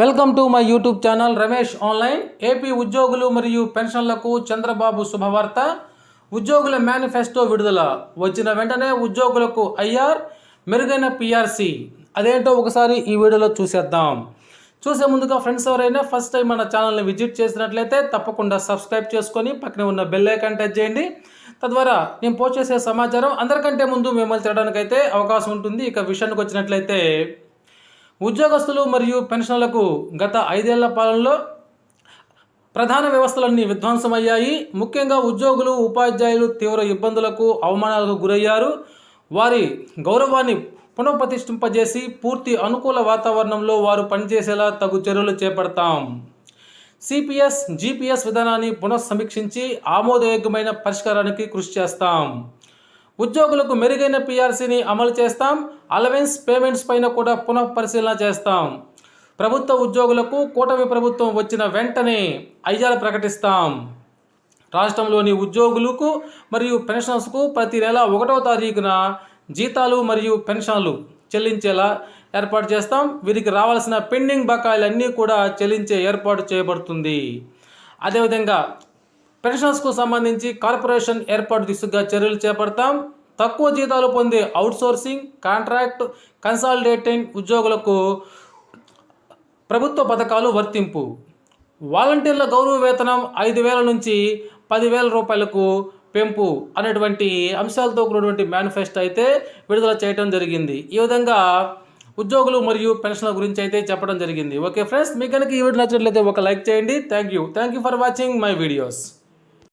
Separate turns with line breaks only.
Welcome to my YouTube channel Ramesh online. AP ఉద్యోగులు మరియు పెన్షన్లకు చంద్రబాబు శుభవార్త. ఉద్యోగుల మేనిఫెస్టో విడుదల. వచ్చిన వెంటనే ఉద్యోగులకు ఐఆర్, మెరుగైన పిఆర్సీ. అదేంటో ఒకసారి ఈ వీడియోలో చూసేద్దాం. చూసే ముందుగా ఫ్రెండ్స్ ఎవరైనా ఫస్ట్ టైం మన ఛానల్ని విజిట్ చేసినట్లయితే తప్పకుండా సబ్స్క్రైబ్ చేసుకొని పక్కనే ఉన్న బెల్ ఐకాన్ టచ్ చేయండి. తద్వారా నేను పోస్ట్ చేసే సమాచారం అందరికంటే ముందు మిమ్మల్ని చేయడానికైతే అవకాశం ఉంటుంది. ఇక విషయానికి వచ్చినట్లయితే ఉద్యోగస్తులు మరియు పెన్షన్లకు గత 5 ఏళ్ల పాలనలో ప్రధాన వ్యవస్థలన్నీ విధ్వంసమయ్యాయి. ముఖ్యంగా ఉద్యోగులు, ఉపాధ్యాయులు తీవ్ర ఇబ్బందులకు, అవమానాలకు గురయ్యారు. వారి గౌరవాన్ని పునఃప్రతిష్ఠింపజేసి పూర్తి అనుకూల వాతావరణంలో వారు పనిచేసేలా తగు చర్యలు చేపడతాం. సిపిఎస్, జిపిఎస్ విధానాన్ని పునఃసమీక్షించి ఆమోదయోగ్యమైన పరిష్కారానికి కృషి చేస్తాం. ఉద్యోగులకు మెరుగైన పిఆర్సీని అమలు చేస్తాం. అలవెన్స్ పేమెంట్స్ పైన కూడా పునఃపరిశీలన చేస్తాం. ప్రభుత్వ ఉద్యోగులకు కూటమి ప్రభుత్వం వచ్చిన వెంటనే ఐఆర్ ప్రకటిస్తాం. రాష్ట్రంలోని ఉద్యోగులకు మరియు పెన్షనర్స్కు ప్రతి నెల 1వ తారీఖున జీతాలు మరియు పెన్షన్లు చెల్లించేలా ఏర్పాటు చేస్తాం. వీరికి రావాల్సిన పెండింగ్ బకాయిలన్నీ కూడా చెల్లించే ఏర్పాటు చేయబడుతుంది. అదేవిధంగా పెన్షన్స్కు సంబంధించి కార్పొరేషన్ ఏర్పాటు దిశగా చర్యలు చేపడతాం. తక్కువ జీతాలు పొందే అవుట్సోర్సింగ్, కాంట్రాక్ట్, కన్సాలిడేటింగ్ ఉద్యోగులకు ప్రభుత్వ పథకాలు వర్తింపు. వాలంటీర్ల గౌరవ వేతనం 5,000 నుంచి 10,000 రూపాయలకు పెంపు అనేటువంటి అంశాలతో కూడినటువంటి మేనిఫెస్టో అయితే విడుదల చేయడం జరిగింది. ఈ విధంగా ఉద్యోగులు మరియు పెన్షన్ల గురించి అయితే చెప్పడం జరిగింది. ఓకే ఫ్రెండ్స్, మీకు కనుక ఈ వీడియో నచ్చినట్లయితే ఒక లైక్ చేయండి. Thank you for watching my videos.